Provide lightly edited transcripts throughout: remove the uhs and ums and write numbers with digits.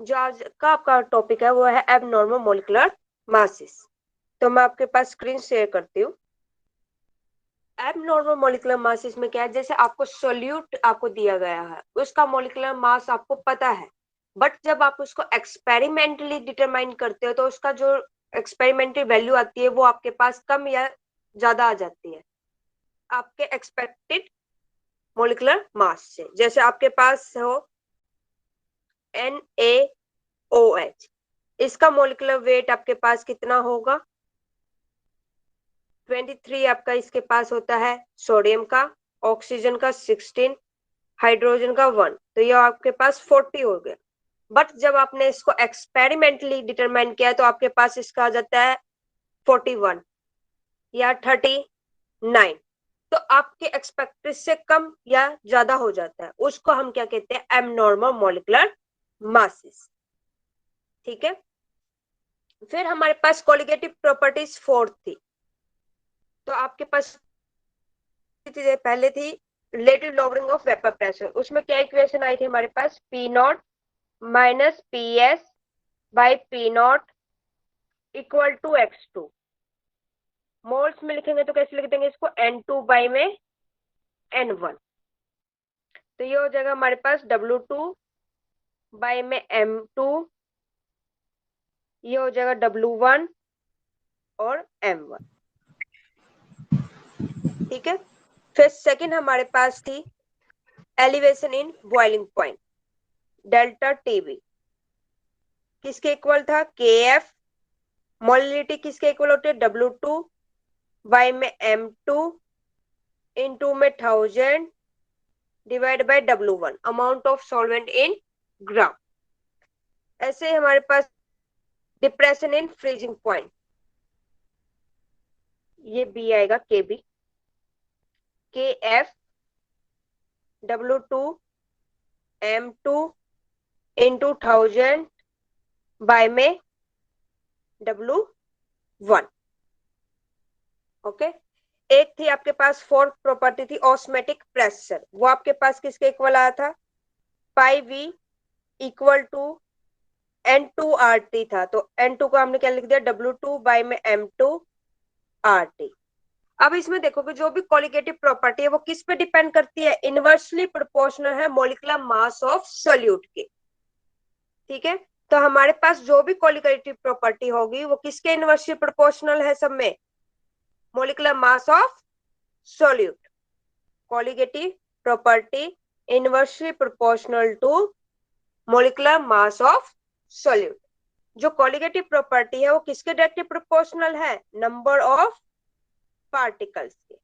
जो आज का आपका टॉपिक है वो है एबनॉर्मल मॉलिक्यूलर मासेस। तो मैं आपके पास स्क्रीन शेयर करती हूँ। एबनॉर्मल मॉलिक्यूलर मासेस में क्या है, जैसे आपको सोल्यूट आपको दिया गया है, उसका मॉलिक्यूलर मास आपको पता है, बट जब आप उसको एक्सपेरिमेंटली डिटरमाइन करते हो तो उसका जो एक्सपेरिमेंटल वैल्यू आती है वो आपके पास कम या ज्यादा आ जाती है आपके एक्सपेक्टेड मॉलिक्यूलर मास से। जैसे आपके पास हो NaOH, इसका मॉलिक्यूलर वेट आपके पास कितना होगा? 23 आपका इसके पास होता है सोडियम का, ऑक्सीजन का 16, हाइड्रोजन का 1, तो ये आपके पास 40 हो गया। बट जब आपने इसको एक्सपेरिमेंटली डिटरमाइन किया तो आपके पास इसका आ जाता है 41 या 39। तो आपके एक्सपेक्टेड से कम या ज्यादा हो जाता है, उसको हम क्या कहते हैं? Abnormal molecular masses. ठीक है। फिर हमारे पास कोलिगेटिव प्रॉपर्टीज 4 थी। तो आपके पास पहले थी relative logarithm of vapour pressure. उसमें क्या इक्वेशन आई थी हमारे पास? P naught minus P S by P naught equal to x2। Moles में लिखेंगे तो कैसे लिख देंगे इसको? n2 बाई में n1। तो ये हो जाएगा हमारे पास W2 बाई में M2, ये हो जाएगा W1 और M1। ठीक है। फिर सेकंड हमारे पास थी elevation in boiling point, delta T B किसके इक्वल था? KF। मोलिलिटी किसके इक्वल होती है? W2 बाई में M2 इनटू में 1000 divide by W1, amount of solvent in gram. ऐसे हमारे पास डिप्रेशन इन फ्रीजिंग पॉइंट, ये बी आएगा KB। KF W2 M2 into 1000 by में W1। ओके। एक थी आपके पास फोर्थ प्रॉपर्टी थी ऑस्मेटिक प्रेशर, वो आपके पास किसके इक्वल आया था? पाई V इक्वल टू N2RT था। तो N2 को हमने क्या लिख दिया? W2 बाय में M2RT। अब इसमें देखो कि जो भी कोलिगेटिव प्रॉपर्टी है वो किस पे डिपेंड करती है? इनवर्सली प्रोपोर्शनल है मॉलिक्यूलर मास ऑफ सोल्यूट के। ठीक है। तो हमारे पास जो भी कोलिगेटिव प्रॉपर्टी होगी वो किसके इनवर्सली प्रोपोर्शनल है? सब में molecular mass of solute. Colligative property inversely proportional to molecular mass of solute. जो कोलिगेटिव प्रॉपर्टी है वो किसके डायरेक्टली प्रोपोर्शनल है? नंबर ऑफ पार्टिकल्स के।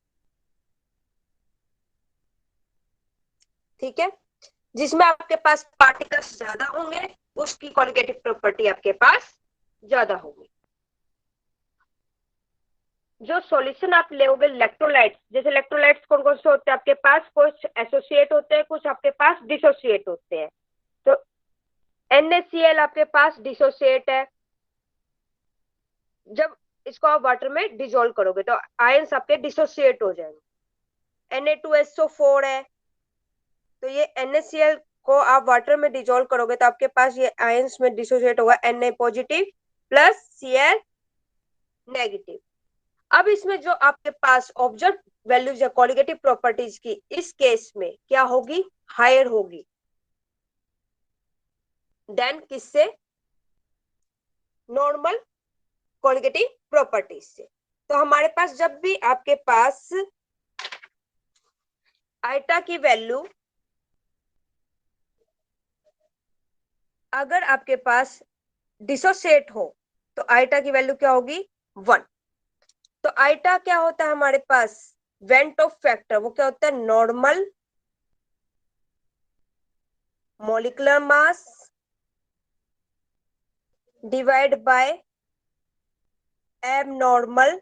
ठीक है। जिसमें आपके पास पार्टिकल्स ज्यादा होंगे उसकी कोलिगेटिव प्रॉपर्टी आपके पास ज्यादा होगी। जो सॉल्यूशन आप लेोगे इलेक्ट्रोलाइट्स, जैसे इलेक्ट्रोलाइट्स कौन कौन से होते हैं आपके पास? कुछ एसोसिएट होते हैं, कुछ आपके पास डिसोसिएट होते हैं। तो NaCl आपके पास डिसोसिएट है। जब इसको आप वाटर में डिजोल्व करोगे तो आयंस आपके डिसोसिएट हो जाएंगे। Na2SO4 है, तो ये NaCl को आप वाटर में डिजोल्व करोगे तो आपके पास ये आयंस में डिसोसिएट होगा Na positive plus Cl negative. अब इसमें जो आपके पास ऑब्जर्व वैल्यूज है कोलिगेटिव प्रॉपर्टीज की, इस केस में क्या होगी? हायर होगी देन किससे? नॉर्मल कोलिगेटिव प्रॉपर्टीज से। तो हमारे पास जब भी आपके पास आइटा की वैल्यू, अगर आपके पास डिसोसिएट हो तो आइटा की वैल्यू क्या होगी? 1। तो आइटा क्या होता है हमारे पास? वेंट ऑफ फैक्टर, वो क्या होता है? Normal molecular mass divide bye abnormal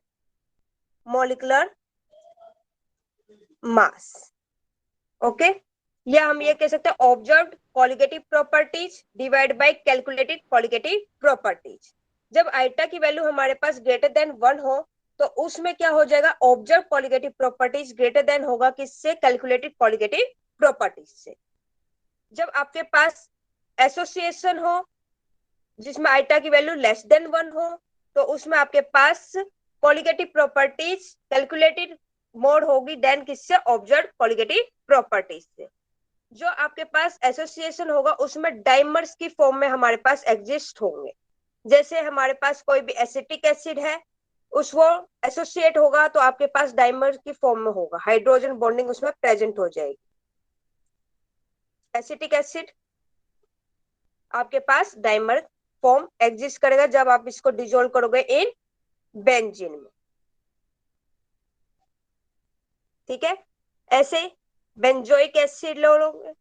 molecular मास। ओके। या हम ये कह सकते हैं observed colligative properties divide by calculated colligative properties. जब आइटा की वैल्यू हमारे पास ग्रेटर देन 1 हो तो उसमें क्या हो जाएगा? Observe colligative properties greater than होगा किससे? कैलकुलेटेड कोलिगेटिव प्रॉपर्टीज से। जब आपके पास एसोसिएशन हो जिसमें आइटा की वैल्यू लेस देन 1 हो, तो उसमें आपके पास कॉलिगेटिव प्रॉपर्टीज कैलकुलेटेड मोड होगी देन किससे, ऑब्जर्व कॉलिगेटिव प्रॉपर्टीज से। जो आपके पास एसोसिएशन होगा उसमें डाइमर्स की फॉर्म में हमारे पास एग्जिस्ट होंगे। जैसे हमारे पास कोई भी एसिटिक एसिड है, उस वो एसोसिएट होगा तो आपके पास डाइमर की फॉर्म में होगा, हाइड्रोजन बॉन्डिंग उसमें प्रेजेंट हो जाएगी। एसिटिक एसिड आपके पास डाइमर फॉर्म एग्जिस्ट करेगा जब आप इसको डिजोल्व करोगे इन बेंजीन में। ठीक है, ऐसे बेंजोइक एसिड लोगे,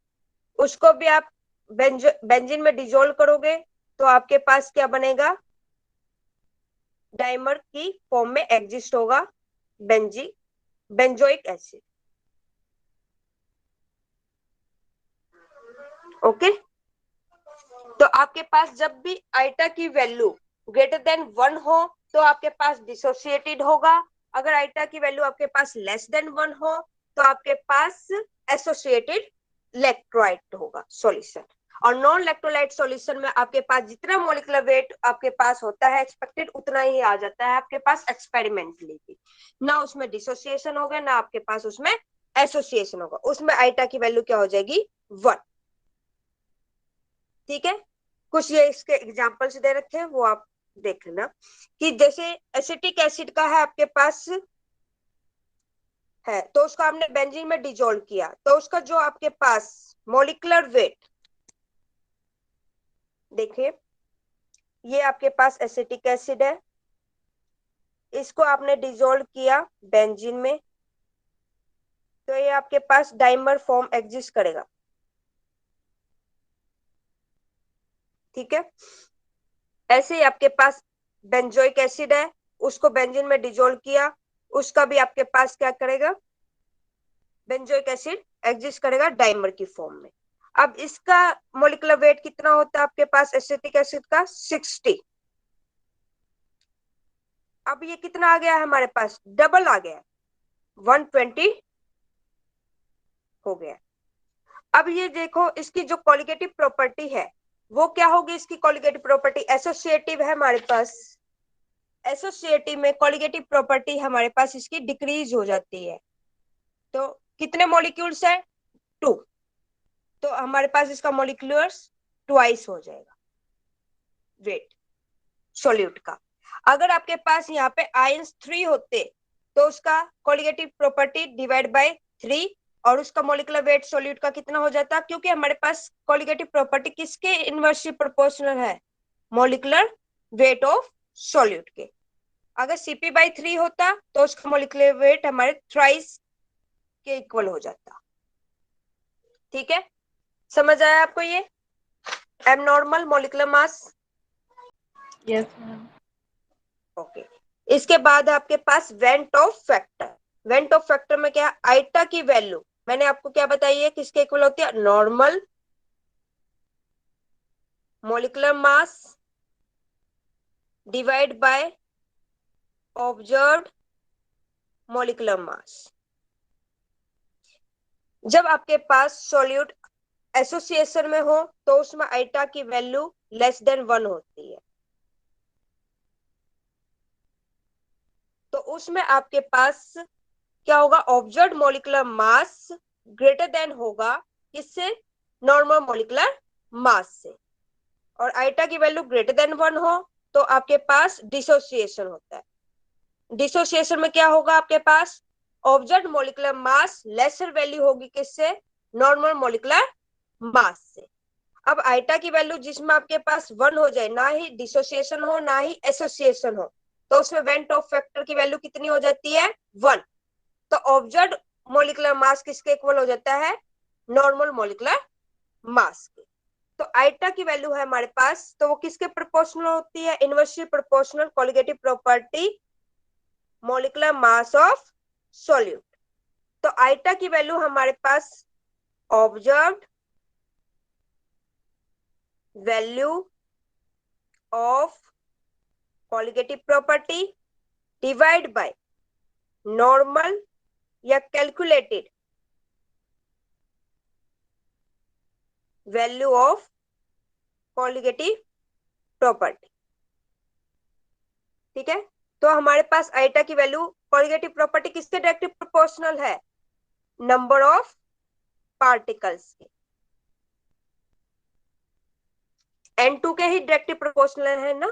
उसको भी आप बेंजीन में डिजोल्व करोगे तो आपके पास क्या बनेगा, डाइमर की फॉर्म में एग्जिस्ट होगा बेंजोइक एसिड। ओके, तो आपके पास जब भी आइटा की वैल्यू ग्रेटर देन 1 हो तो आपके पास डिसोसिएटेड होगा, अगर आइटा की वैल्यू आपके पास लेस देन 1 हो तो आपके पास एसोसिएटेड इलेक्ट्रोलाइट होगा सॉल्यूशन। और नॉन इलेक्ट्रोलाइट सॉल्यूशन में आपके पास जितना मोलिकुलर वेट आपके पास होता है एक्सपेक्टेड उतना ही आ जाता है आपके पास एक्सपेरिमेंटली भी, ना उसमें डिसोसिएशन होगा ना आपके पास उसमें एसोसिएशन होगा, उसमें आइटा की वैल्यू क्या हो जाएगी, 1। ठीक है, कुछ ये इसके एग्जांपल्स दे रखे हैं वो आप देख लेना, कि जैसे एसिटिक एसिड का है आपके पास है, तो उसको आपने बेंजीन में डिजोल्व किया तो उसका जो आपके पास मॉलिक्यूलर वेट, देखिए ये आपके पास एसिटिक एसिड है, इसको आपने डिजोल्व किया बेंजीन में तो ये आपके पास डाइमर फॉर्म एग्जिस्ट करेगा। ठीक है, ऐसे ही आपके पास बेंजोइक एसिड है, उसको बेंजीन में डिजोल्व किया, उसका भी आपके पास क्या करेगा, बेंजोइक एसिड एग्जिस्ट करेगा डाइमर की फॉर्म में। अब इसका मोलिकुलर वेट कितना होता है आपके पास एसिटिक एसिड का, 60। अब ये कितना आ गया है हमारे पास, डबल आ गया, 120 हो गया। अब ये देखो इसकी जो कॉलिगेटिव प्रॉपर्टी है वो क्या होगी, इसकी कॉलिगेटिव प्रॉपर्टी एसोसिएटिव है हमारे पास, एसोसिएटिव में कॉलिगेटिव प्रॉपर्टी हमारे पास इसकी डिक्रीज हो जाती है। तो कितने मॉलिक्यूल्स है, 2, तो हमारे पास इसका मॉलिक्यूलर्स ट्वाइस हो जाएगा वेट सोल्यूट का। अगर आपके पास यहाँ पे आयंस 3 होते तो उसका कॉलिगेटिव प्रॉपर्टी डिवाइड बाय 3 और उसका मॉलिक्यूलर वेट सोल्यूट का कितना हो जाता, क्योंकि हमारे पास कॉलिगेटिव प्रॉपर्टी किसके इनवर्सली प्रोपोर्शनल है, मॉलिक्यूलर वेट ऑफ सोल्यूट के। अगर Cp/3 होता तो उसका मॉलिक्यूलर वेट हमारे थ्राइस के इक्वल हो जाता। ठीक है, समझ आया आपको ये abnormal molecular mass. Yes ma'am. Okay, इसके बाद आपके पास van't Hoff factor. Van't Hoff factor में क्या, आइटा की वैल्यू मैंने आपको क्या बताई है किसके इक्वल होती है, normal molecular mass divide by observed molecular मास। जब आपके पास सॉल्यूट एसोसिएशन में हो तो उसमें आइटा की वैल्यू लेस देन 1 होती है, तो उसमें आपके पास क्या होगा, ऑब्जर्व्ड मॉलिक्यूलर मास ग्रेटर देन होगा किससे, नॉर्मल मॉलिक्यूलर मास से। और आइटा की वैल्यू ग्रेटर देन 1 हो तो आपके पास डिसोसिएशन होता है। डिसोसिएशन में क्या होगा आपके पास, observed molecular mass lesser value होगी किससे, नॉर्मल मॉलिक्यूलर मास से। अब आइटा की वैल्यू जिसमें आपके पास 1 हो जाए, ना ही डिसोसिएशन हो ना ही एसोसिएशन हो, तो उसमें वेंट ऑफ फैक्टर की वैल्यू कितनी हो जाती है, 1। तो ऑब्जर्व्ड मॉलिक्यूलर मास किसके इक्वल हो जाता है, नॉर्मल मॉलिक्यूलर मास के। तो आइटा की वैल्यू है हमारे पास, तो वो किसके प्रोपोर्शनल होती है, inversely proportional colligative property molecular mass of solute. तो आइटा की वैल्यू हमारे पास observed value of colligative property divide by normal या calculated value of colligative property. ठीक है, तो हमारे पास आइटा की वैल्यू कोलिगेटिव प्रॉपर्टी किसके डायरेक्टली प्रोपोर्शनल है? नंबर ऑफ पार्टिकल्स के। N2 के ही डायरेक्टली प्रोपोर्शनल है ना,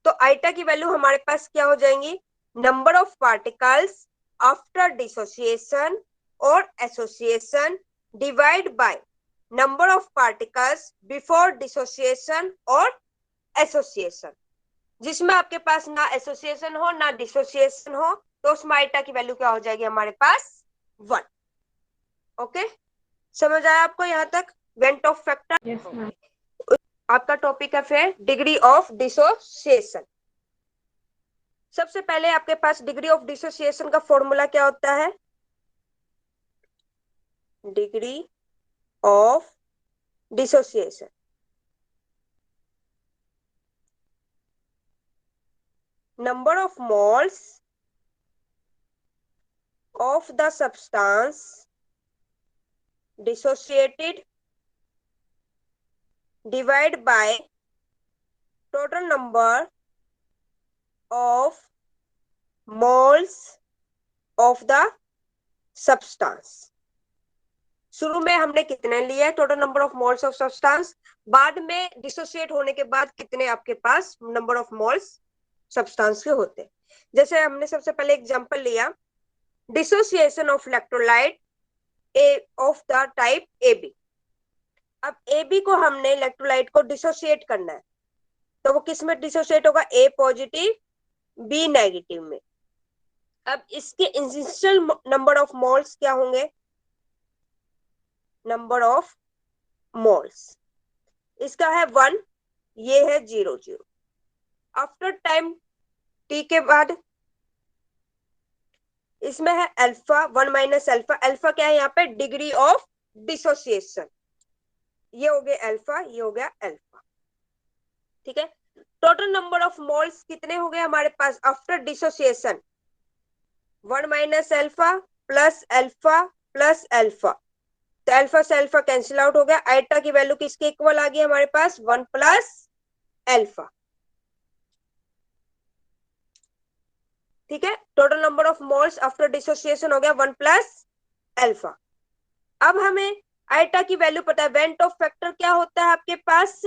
तो आइटा की वैल्यू हमारे पास क्या हो जाएंगी? Number of particles after dissociation और association divide by number of particles before dissociation और एसोसिएशन। जिसमें आपके पास ना एसोसिएशन हो ना डिसोसिएशन हो, तो उसमें आइटा की वैल्यू क्या हो जाएगी हमारे पास? 1। ओके, समझ आया आपको यहाँ तक went Hoff factor? Yes, ma'am. आपका टॉपिक है फिर डिग्री ऑफ डिसोसिएशन। सबसे पहले आपके पास डिग्री ऑफ डिसोसिएशन का फॉर्मूला क्या होता है? Degree of dissociation number of moles of the substance dissociated divide by total number of moles of the substance. शुरू में हमने कितने लिए? Total number of moles of substance. बाद में डिसोसिएट होने के बाद कितने आपके पास नंबर ऑफ मोल्स सब्सटेंस के होते? जैसे हमने सबसे पहले एग्जांपल लिया, dissociation of electrolyte A of the type AB। अब AB को हमने इलेक्ट्रोलाइट को डिसोसिएट करना है, तो वो किस में डिसोसिएट होगा? A पॉजिटिव B नेगेटिव में। अब इसके इनिशियल नंबर ऑफ मोल्स क्या होंगे? नंबर ऑफ मोल्स इसका है 1, ये है 0 0। आफ्टर टाइम T के बाद इसमें है अल्फा 1 माइनस अल्फा। अल्फा क्या है यहाँ पे? Degree of dissociation. ये हो गया अल्फा, ये हो गया अल्फा। ठीक है, टोटल नंबर ऑफ मोल्स कितने हो गए हमारे पास after dissociation? 1 minus alpha plus alpha plus alpha. तो अल्फा से अल्फा कैंसिल आउट हो गया। आइटा की वैल्यू किसके इक्वल आ गई हमारे पास? 1 प्लस अल्फा। ठीक है, total number of moles after dissociation हो गया 1 प्लस अल्फा। अब हमें आइटा की वैल्यू पता है। वेंट ऑफ फैक्टर क्या होता है आपके पास?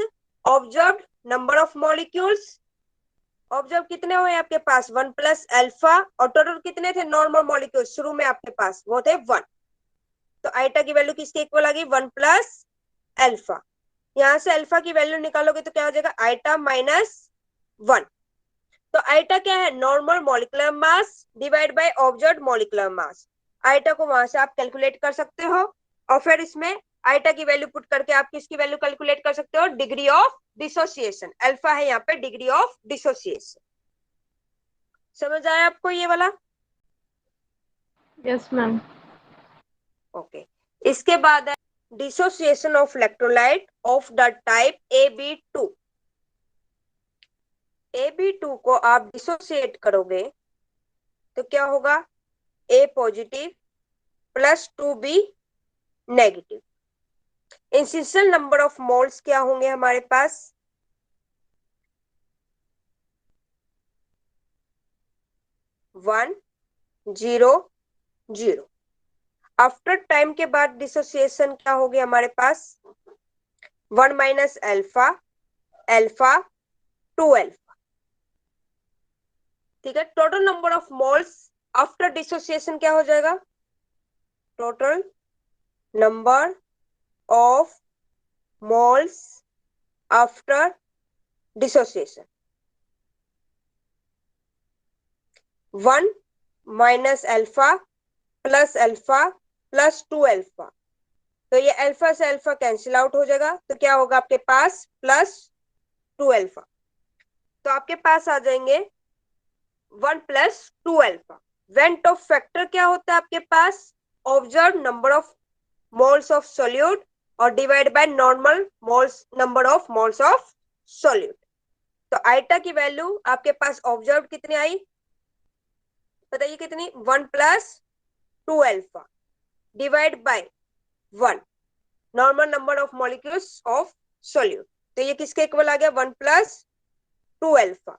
Observed number of molecules. Observe कितने हुए आपके पास? 1 प्लस अल्फा। और टोटल कितने थे नॉर्मल मॉलिक्यूल्स शुरू में आपके पास? वो थे 1। तो आइटा की वैल्यू किसके इक्वल आ गई? 1 प्लस अल्फा। यहां से अल्फा की वैल्यू निकालोगे तो क्या हो जाएगा? Eta minus 1। तो आइटा क्या है? Normal molecular mass divide by observed molecular mass. Eta को वहां से आप कैलकुलेट कर सकते हो, और फिर इसमें आइटा की वैल्यू पुट करके आप किसकी वैल्यू कैलकुलेट कर सकते हो? Degree of dissociation. अल्फा है यहाँ पे डिग्री ऑफ डिसोसिएशन। समझ आया आपको ये वाला? Yes, ma'am. ओके, इसके बाद है dissociation of electrolyte of the type AB2। AB2 को आप डिसोसिएट करोगे तो क्या होगा? A positive plus 2B negative. Initial number of moles क्या होंगे हमारे पास? 1 0 0। आफ्टर टाइम के बाद डिसोसिएशन क्या होगी हमारे पास? 1 माइनस अल्फा अल्फा 2 अल्फा। ठीक है, total number of moles after dissociation क्या हो जाएगा? Total number of moles after dissociation 1 minus alpha plus alpha plus 2 alpha. तो ये अल्फा से अल्फा कैंसिल आउट हो जाएगा, तो क्या होगा आपके पास? Plus 2 alpha. तो आपके पास आ जाएंगे 1 plus 2 alpha. Van't Hoff factor क्या होता है आपके पास? Observe number of moles of solute और divide by normal moles number of moles of solute. तो आइटा की वैल्यू आपके पास ऑब्जर्व कितनी आई बताइए? कितनी? 1 plus 2 alpha divide by 1 normal number of molecules of solute. तो ये किसके इक्वल आ गया? 1 प्लस 2 अल्फा।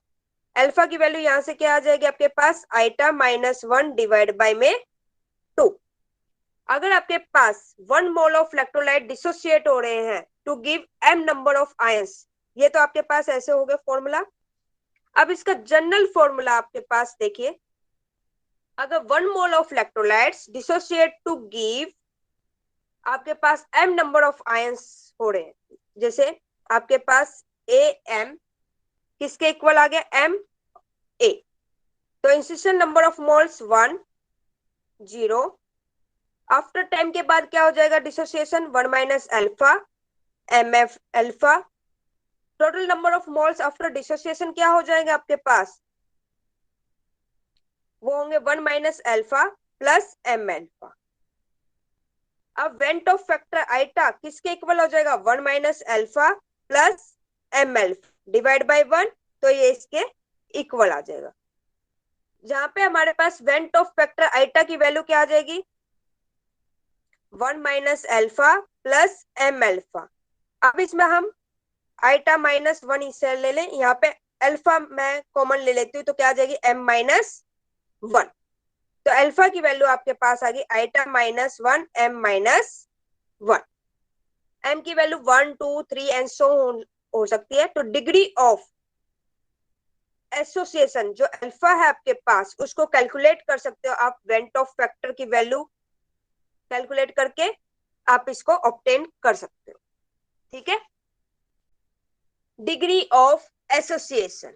अल्फा की वैल्यू यहां से क्या आ जाएगी आपके पास, आइटा -1 डिवाइड बाय में 2। अगर आपके पास 1 मोल ऑफ इलेक्ट्रोलाइट डिसोसिएट हो रहे हैं to give m number of ions, ये तो आपके पास ऐसे हो गए फॉर्मूला। अब इसका जनरल फॉर्मूला आपके पास देखिए, अगर 1 mole of electrolytes dissociate to give आपके पास m नंबर ऑफ आयंस हो रहे हैं, जैसे आपके पास am किसके इक्वल आ गया, m a, तो incision number of moles 1 0। After time के बाद क्या हो जाएगा dissociation, 1 minus alpha mf alpha. Total number of moles after dissociation क्या हो जाएगा आपके पास, वो होंगे 1 minus alpha plus m alpha. अब वेंट ऑफ फैक्टर आइटा किसके इक्वल हो जाएगा, 1 minus alpha plus m alpha divide by 1, तो ये इसके इक्वल आ जाएगा। जहां पे हमारे पास वेंट ऑफ फैक्टर आइटा की वैल्यू क्या आ जाएगी, 1 minus alpha plus m alpha. अब इसमें हम आइटा -1 इसे ले लें, यहाँ पे अल्फा मैं कॉमन ले लेती हूँ, तो क्या आ जाएगी m-1। तो अल्फा की वैल्यू आपके पास आ गई आइटा -1 m-1। m की वैल्यू 1 2 3 एंड सो हो सकती है। तो डिग्री ऑफ एसोसिएशन जो अल्फा है आपके पास, उसको कैलकुलेट कर सकते हो आप, वेंट ऑफ फैक्टर की वैल्यू कैलकुलेट करके आप इसको ऑब्टेन कर सकते हो। ठीक है, डिग्री ऑफ एसोसिएशन।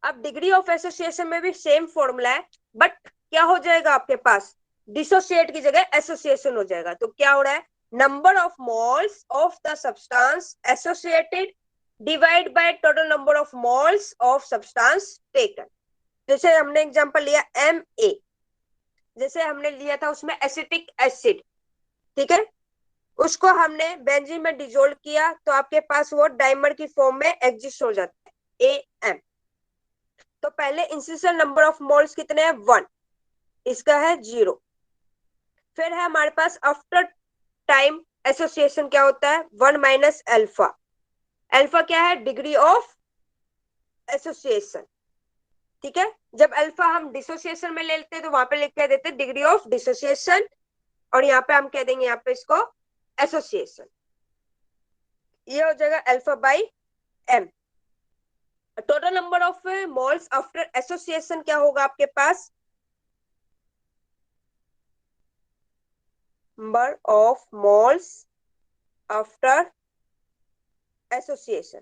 अब डिग्री ऑफ एसोसिएशन में भी सेम फॉर्मूला है, बट क्या हो जाएगा आपके पास, डिसोसिएट की जगह एसोसिएशन हो जाएगा। तो क्या हो रहा है, number of moles of the substance associated divide by total number of moles of substance taken. जैसे हमने एग्जांपल लिया Ma, जैसे हमने लिया था उसमें एसिटिक एसिड, ठीक है, उसको हमने बेंजीन में डिसोल्व किया तो आपके पास वो डाइमर की फॉर्म में एग्जिस्ट हो जाता है Am। तो पहले इंसिशियल नंबर ऑफ मोल्स कितने हैं, 1, इसका है 0। फिर है हमारे पास आफ्टर टाइम एसोसिएशन क्या होता है, 1 माइनस अल्फा। अल्फा क्या है, डिग्री ऑफ एसोसिएशन। ठीक है, जब अल्फा हम डिसोसिएशन में ले लेते हैं तो वहां पे लिख के देते हैं डिग्री ऑफ डिसोसिएशन, और यहाँ पे हम कह देंगे यहाँ पे इसको एसोसिएशन। ये हो जाएगा alpha by m। Total number of moles after association क्या होगा आपके पास, number of moles after association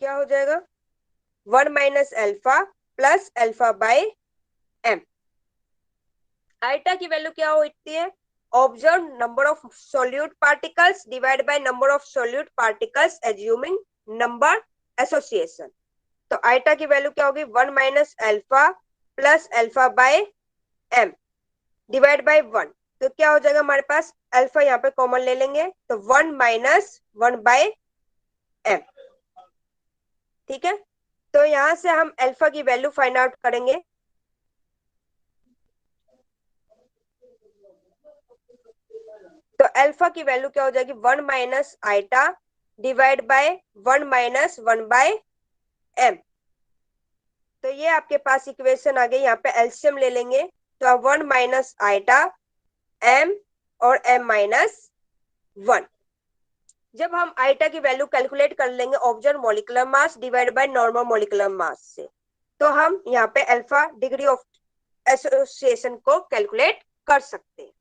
क्या हो जाएगा, 1 minus alpha plus alpha by m। Iota की वैल्यू क्या होती है, observe number of solute particles divide by number of solute particles assuming number association. तो आइटा की वैल्यू क्या होगी, 1 minus alpha plus alpha by m divide by 1। तो क्या हो जाएगा हमारे पास, अल्फा यहाँ पे कॉमन ले लेंगे तो 1 माइनस 1 बाय m। ठीक है, तो यहां से हम अल्फा की वैल्यू फाइंड आउट करेंगे। तो अल्फा की वैल्यू क्या हो जाएगी, 1 minus eta divide by 1 minus 1 by m। तो ये आपके पास इक्वेशन आ गई, यहाँ पे एलसीएम ले लेंगे तो अब 1 माइनस आइटा m और m माइनस 1। जब हम आइटा की वैल्यू कैलकुलेट कर लेंगे observe molecular mass divide by normal molecular मास से, तो हम यहाँ पे अल्फा डिग्री ऑफ एसोसिएशन को कैलकुलेट कर सकते हैं।